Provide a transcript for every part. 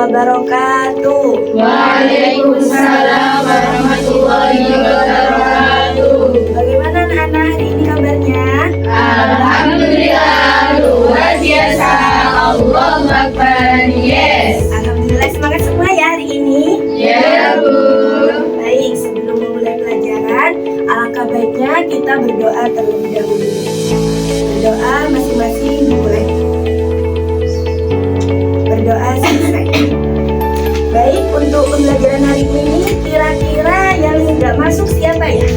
wabarakatuh. Waalaikumsalam warahmatullahi wabarakatuh. Bagaimana anak-anak hari ini kabarnya? Alhamdulillah, luar biasa. Allahu Akbar. Yes. Alhamdulillah, semangat semua ya hari ini. Ya, Bu. Baik, sebelum memulai pelajaran, alangkah baiknya kita berdoa terlebih dahulu. Berdoa masing-masing dimulai. Berdoa selesai. Baik, untuk pembelajaran hari ini, kira-kira yang nggak masuk siapa ya?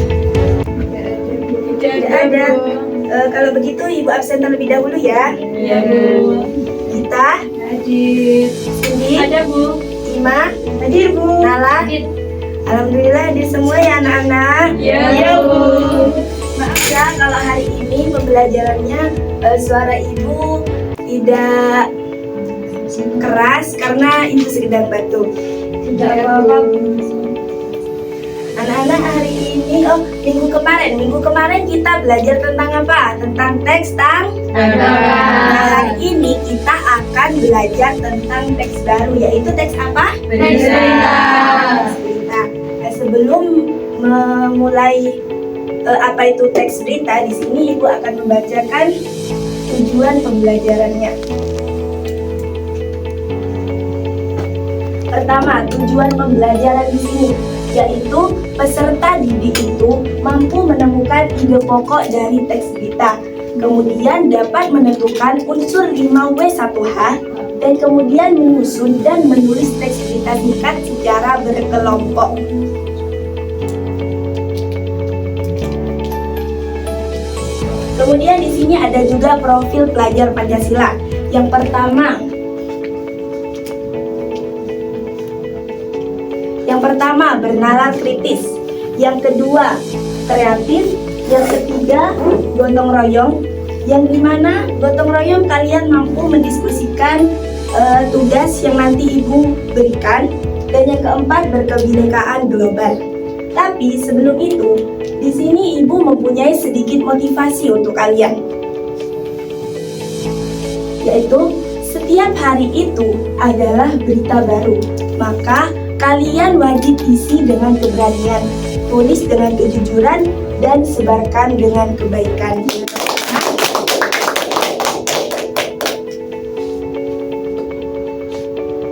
Tidak ada. Kalau begitu, Ibu absen terlebih dahulu ya. Ya, Bu. Gita, Hadir. Cindy, Ada, Bu. Ima, hadir Bu. Nala, alhamdulillah hadir semua ya anak-anak. Ya, Bu. Maaf ya kalau hari ini pembelajarannya suara Ibu tidak keras karena Ibu sedang batuk. Tidak apa-apa, Bu. Anak-anak hari ini, minggu kemarin kita belajar tentang apa? Tentang teks Nah, hari ini kita akan belajar tentang teks baru, yaitu teks apa? Berita. Teks berita. Nah, sebelum memulai apa itu teks berita, di sini Ibu akan membacakan tujuan pembelajarannya. Pertama, tujuan pembelajaran di sini yaitu peserta didik itu mampu menemukan ide pokok dari teks berita, kemudian dapat menentukan unsur 5W1H, dan kemudian menyusun dan menulis teks berita singkat secara berkelompok. Kemudian di sini ada juga profil pelajar Pancasila. Yang pertama, bernalar kritis. Yang kedua, kreatif. Yang ketiga, gotong royong. Yang dimana gotong royong kalian mampu mendiskusikan tugas yang nanti Ibu berikan. Dan yang keempat, berkebinekaan global. Tapi sebelum itu, di sini Ibu mempunyai sedikit motivasi untuk kalian. Yaitu, setiap hari itu adalah berita baru. Maka kalian wajib isi dengan keberanian, tulis dengan kejujuran, dan sebarkan dengan kebaikan.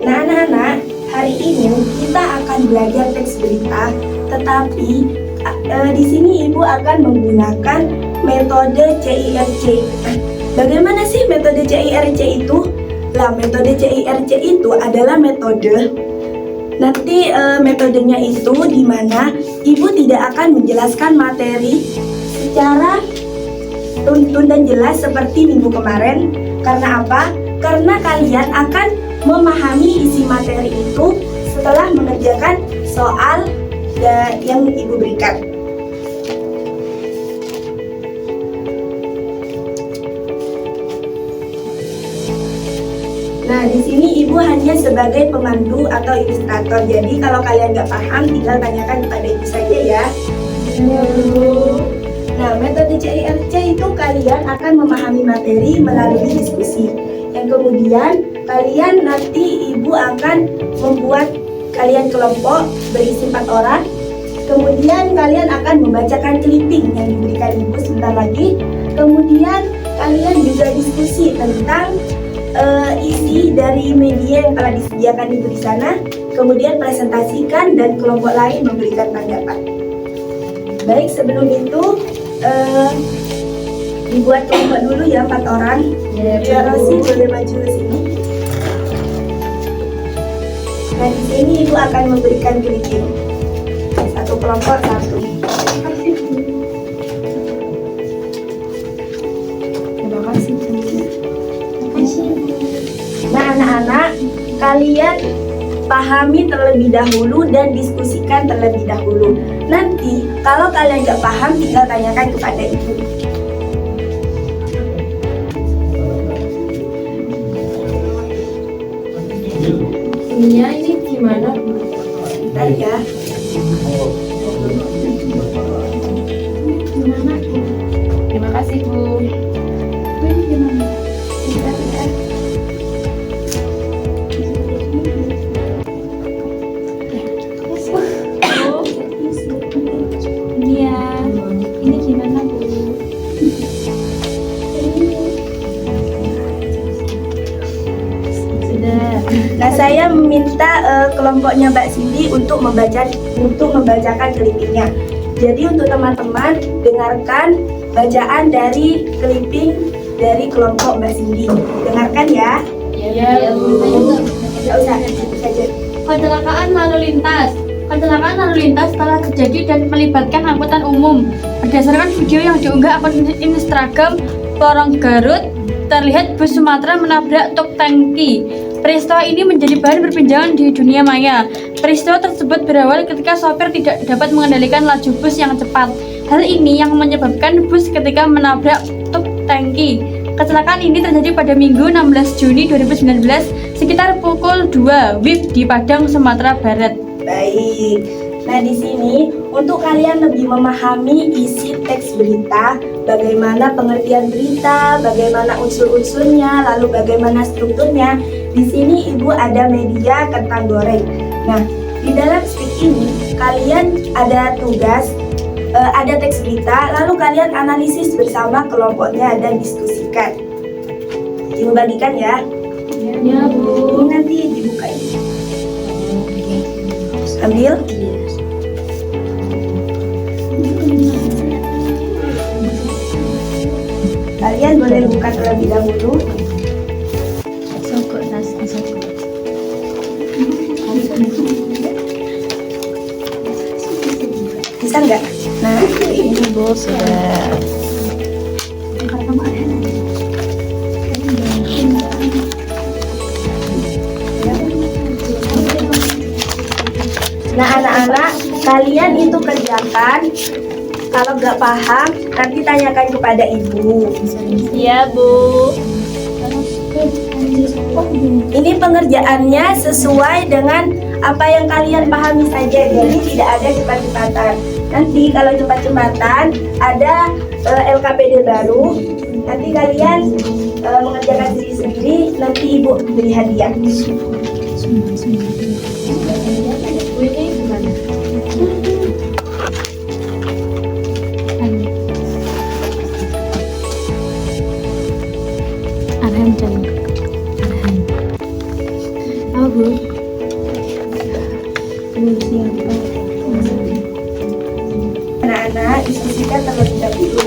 Nah anak-anak, hari ini kita akan belajar teks berita, tetapi di sini Ibu akan menggunakan metode CIRC. Bagaimana sih metode CIRC itu? Metode CIRC itu adalah metode metodenya itu di mana Ibu tidak akan menjelaskan materi secara runtun dan jelas seperti minggu kemarin. Karena apa? Karena kalian akan memahami isi materi itu setelah mengerjakan soal yang Ibu berikan. Nah, di sini Ibu hanya sebagai pemandu atau ilustrator. Jadi kalau kalian nggak paham, tinggal tanyakan kepada Ibu saja ya. Nah, metode CIRC itu kalian akan memahami materi melalui diskusi. Yang kemudian kalian nanti Ibu akan membuat kalian kelompok berisi 4 orang. Kemudian kalian akan membacakan clipping yang diberikan Ibu sebentar lagi. Kemudian kalian juga diskusi tentang isi dari media yang telah disediakan Ibu di sana, kemudian presentasikan dan kelompok lain memberikan tanggapan. Baik, sebelum itu dibuat kelompok dulu ya 4 orang. Ya, Rosi boleh maju ke sini. Nah, di sini Ibu akan memberikan clipping. Satu kelompok satu. Terima kasih. Nah anak-anak, kalian pahami terlebih dahulu dan diskusikan terlebih dahulu. Nanti kalau kalian nggak paham, tinggal tanyakan kepada Ibu. Ininya ini gimana, Bu? Bentar ya. Terima kasih, Bu. Bentar ya. meminta kelompoknya Mbak Cindy untuk membacakan clippingnya. Jadi untuk teman-teman dengarkan bacaan dari clipping dari kelompok Mbak Cindy. Dengarkan ya. Ya, Nggak usah saja. Kecelakaan lalu lintas. Kecelakaan lalu lintas telah terjadi dan melibatkan angkutan umum. Berdasarkan video yang diunggah akun Instagram Lorong Garut, terlihat bus Sumatera menabrak truk tangki. Peristiwa ini menjadi bahan perbincangan di dunia maya. Peristiwa tersebut berawal ketika sopir tidak dapat mengendalikan laju bus yang cepat. Hal ini yang menyebabkan bus ketika menabrak truk tangki. Kecelakaan ini terjadi pada Minggu 16 Juni 2019 sekitar pukul 2 WIB di Padang, Sumatera Barat. Baik. Nah, di sini untuk kalian lebih memahami isi teks berita, bagaimana pengertian berita, bagaimana unsur-unsurnya, lalu bagaimana strukturnya. Di sini Ibu ada media kentang goreng. Nah, di dalam stick ini kalian ada tugas, ada teks berita, lalu kalian analisis bersama kelompoknya dan diskusikan. Ibu bagikan ya. Ya, Bu. Ini nanti dibuka ini. Ambil. Kalian boleh buka terlebih dahulu. Bisa nggak? Nah, Ini Bu sudah. nah anak-anak, kalian itu kerjakan. Kalau nggak paham, nanti tanyakan kepada ibu. Ya, Bu. Ini pengerjaannya sesuai dengan apa yang kalian pahami saja, jadi tidak ada cepat-cepatan. Nanti kalau cepat-cepatan ada LKPD baru, nanti kalian mengerjakan sendiri-sendiri, nanti ibu beri hadiah. Ini gimana? Apa, Bu? Anak-anak diskusikan terlebih dahulu.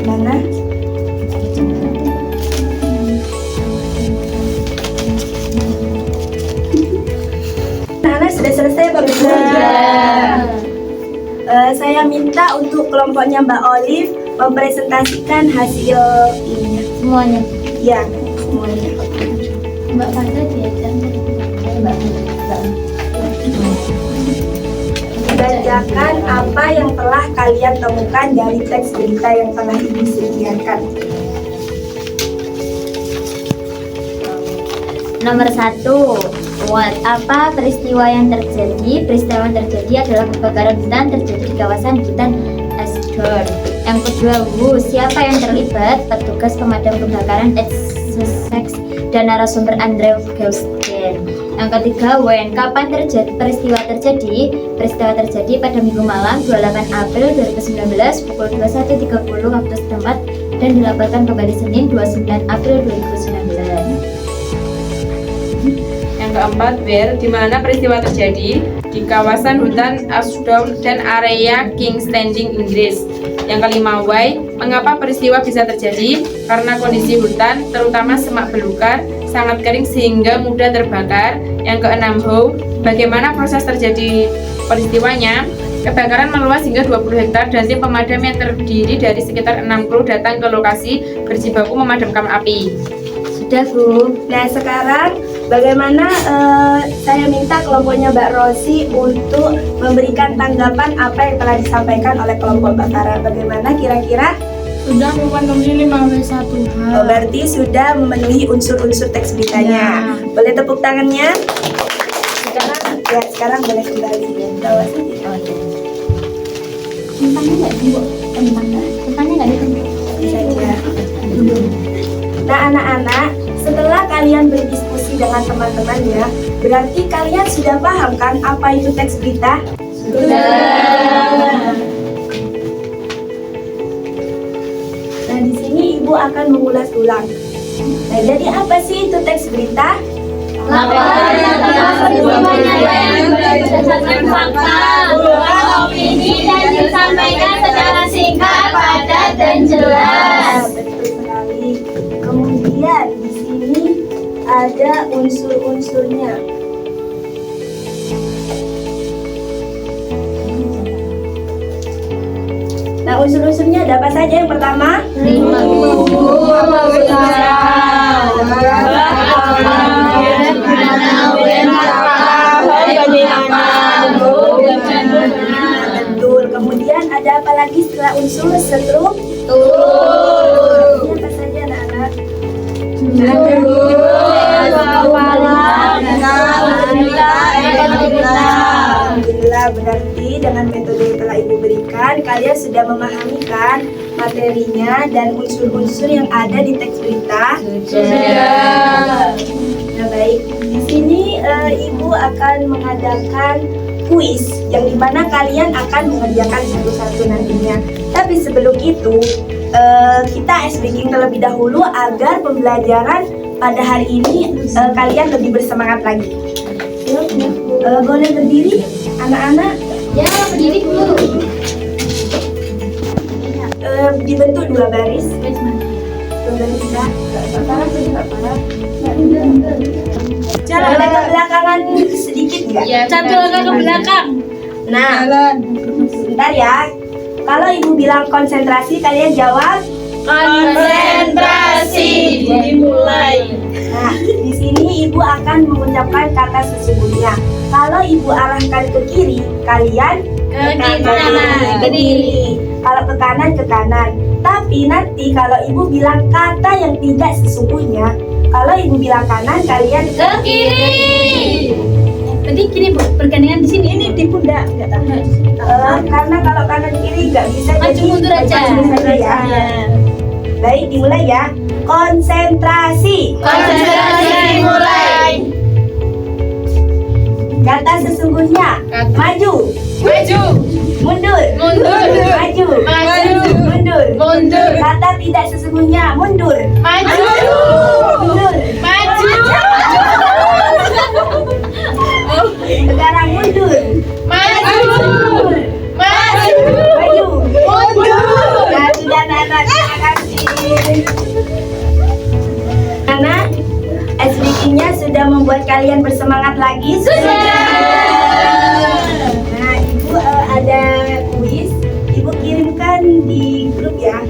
Mana? Anak-anak sudah selesai Pak Ibu? Saya minta untuk kelompoknya Mbak Olive mempresentasikan hasil ini. Semuanya. Ya, semuanya. Mbak Fanda diajak. Mbak. Bacakan apa yang telah kalian temukan dari teks berita yang telah Ibu sediakan. Nomor 1, apa peristiwa yang terjadi? Peristiwa yang terjadi adalah kebakaran hutan terjadi di kawasan hutan Asdor. Yang kedua, siapa yang terlibat? Petugas pemadam kebakaran Sussex dan narasumber Andrew Gausten. Yang ketiga, kapan peristiwa terjadi? Peristiwa terjadi pada Minggu malam 28 April 2019 pukul 21.30 waktu setempat dan dilaporkan kembali Senin 29 April 2019. Yang keempat, di mana peristiwa terjadi? Di kawasan hutan Ashdown dan area King's Landing, Inggris. Yang kelima, mengapa peristiwa bisa terjadi? Karena kondisi hutan, terutama semak belukar, sangat kering sehingga mudah terbakar. Yang keenam, bagaimana proses terjadi peristiwanya? Kebakaran meluas hingga 20 hektar dan tim pemadam yang terdiri dari sekitar 6 kru datang ke lokasi berjibaku memadamkan api. Sudah, Bu. Nah, sekarang bagaimana saya minta kelompoknya Mbak Rosi untuk memberikan tanggapan apa yang telah disampaikan oleh kelompok Mbak Farah. Bagaimana kira-kira? Sudah memenuhi 5W1H. Oh, berarti sudah memenuhi unsur-unsur teks beritanya. Boleh tepuk tangannya? Sekarang boleh kembali. Bawa saja. Tentangnya nggak di tentangnya nggak di Saja. Nah, anak-anak, setelah kalian berdiskusi dengan teman-temannya, berarti kalian sudah paham kan apa itu teks berita? Sudah. Nah, di sini Ibu akan mengulas ulang. Nah, jadi apa sih itu teks berita? Laporan tentang peristiwa yang berdasarkan fakta, berupa opini dan disampaikan secara singkat, padat dan jelas. Betul sekali. Kemudian di sini ada unsur-unsurnya. Nah, unsur-unsurnya ada apa saja? Yang pertama, betul. Kemudian ada apa lagi setelah unsur? Struktur. Ini apa saja, anak-anak? Alhamdulillah, berarti dengan metode yang telah Ibu berikan, kalian sudah memahami kan materinya dan unsur-unsur yang ada di teks berita? Sudah. Nah, baik. Di sini Ibu akan mengadakan kuis yang dimana kalian akan mengerjakan satu-satu nantinya. Tapi sebelum itu, kita speaking terlebih dahulu agar pembelajaran pada hari ini kalian lebih bersemangat lagi. Boleh berdiri, anak-anak? Ya, berdiri dulu. Dibentuk dua baris. Dua baris ya. Nggak parah. Boleh ke belakangan sedikit nggak? Satu langkah ke belakang. Nah, sebentar ya. Kalau Ibu bilang konsentrasi, kalian jawab. Konsentrasi dimulai. Nah, di sini Ibu akan mengucapkan kata sesungguhnya. Kalau Ibu arahkan ke kiri, kalian ke kiri. Kalau ke kanan, Tapi nanti kalau Ibu bilang kata yang tidak sesungguhnya, kalau Ibu bilang kanan, kalian Ke kiri. Tadi kiri bergandengan di sini. Ini di pundak. karena kalau kanan kiri nggak bisa, Maju jadi mundur aja. maju mundur ya. Baik, dimulai ya. Konsentrasi. Konsentrasi dimulai. Kata sesungguhnya. Maju. Maju. Mundur. Mundur. Maju. Maju. Mundur. Mundur. Kata tidak sesungguhnya. Mundur. Maju. Mundur. Maju. Sekarang mundur. Maju. Maju. Maju. Mundur. Nah, sudah anak-anak, terima kasih. Anak, SBK-nya sudah membuat kalian bersemangat lagi? Sudah. Nah, Ibu ada kuis. Ibu kirimkan di grup ya.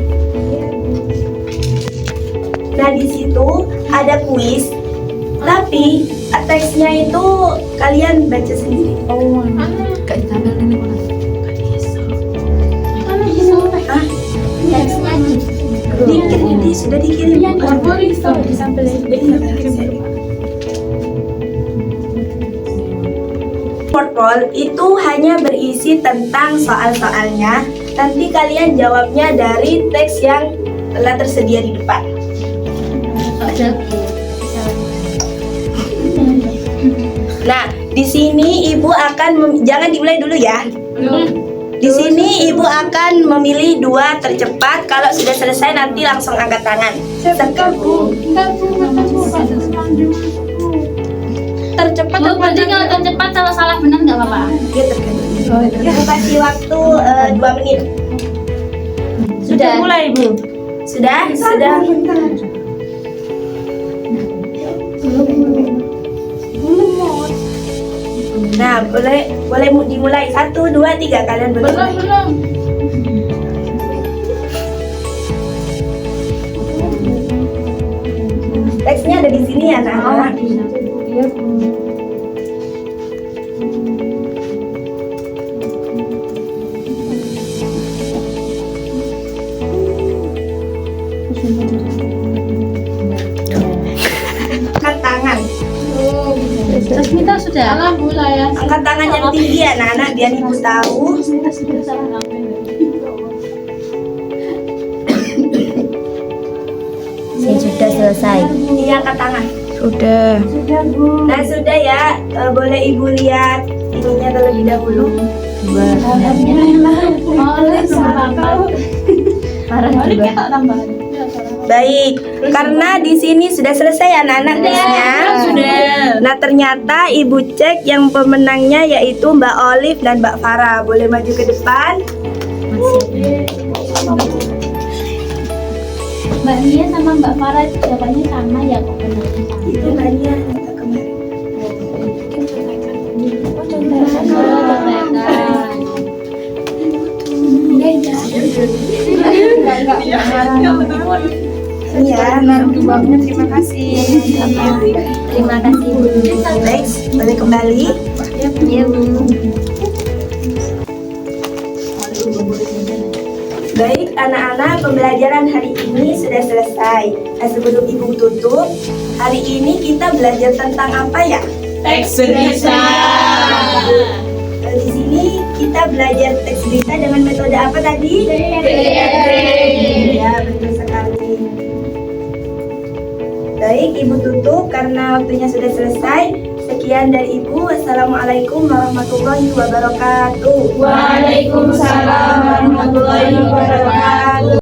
Nah, di situ ada kuis. Tapi teksnya itu kalian baca sendiri. Hah? Sudah dikirim. Portfol itu hanya berisi tentang soal-soalnya. Nanti kalian jawabnya dari teks yang telah tersedia di depan. Nah, di sini Ibu akan jangan dimulai dulu ya. Di sini Ibu akan memilih dua tercepat. Kalau sudah selesai nanti langsung angkat tangan. Tercepat. Berarti kalau tercepat kalau salah benar nggak apa-apa. Ya, tergantung. Ibu kasih waktu 2 menit. Sudah mulai, Bu. Sudah? Sudah. Nah, boleh dimulai. 1, 2, 3 kalian boleh. Belum. Teksnya ada di sini ya, anak-anak. Angkat tangan. Tasmita sudah. Alhamdulillah. Angkat tangan yang tinggi ya, anak-anak, biar Ibu tahu. Saya sudah selesai. Iya, angkat tangan. Sudah. Nah, sudah ya. Boleh Ibu lihat ininya terlebih dahulu. Parah juga. Baik, karena di sini sudah selesai anak-anak kuisnya. Sudah. Nah, ternyata Ibu cek yang pemenangnya yaitu Mbak Olive dan Mbak Farah. Boleh maju ke depan? Mbak Nia sama Mbak Farah jawabannya sama ya kok benarnya sama. Itu Mania minta kemarin. Iya, terima kasih. Terima kasih Bu. Baik, boleh kembali. Ya Bu. Baik, anak-anak, pembelajaran hari ini sudah selesai. Nah, sebelum Ibu tutup, hari ini kita belajar tentang apa ya? Teks berita. Di sini kita belajar teks berita dengan metode apa tadi? Ya, betul sekali. Baik, Ibu tutup karena waktunya sudah selesai. Sekian dari Ibu. Wassalamualaikum warahmatullahi wabarakatuh. Waalaikumsalam warahmatullahi wabarakatuh.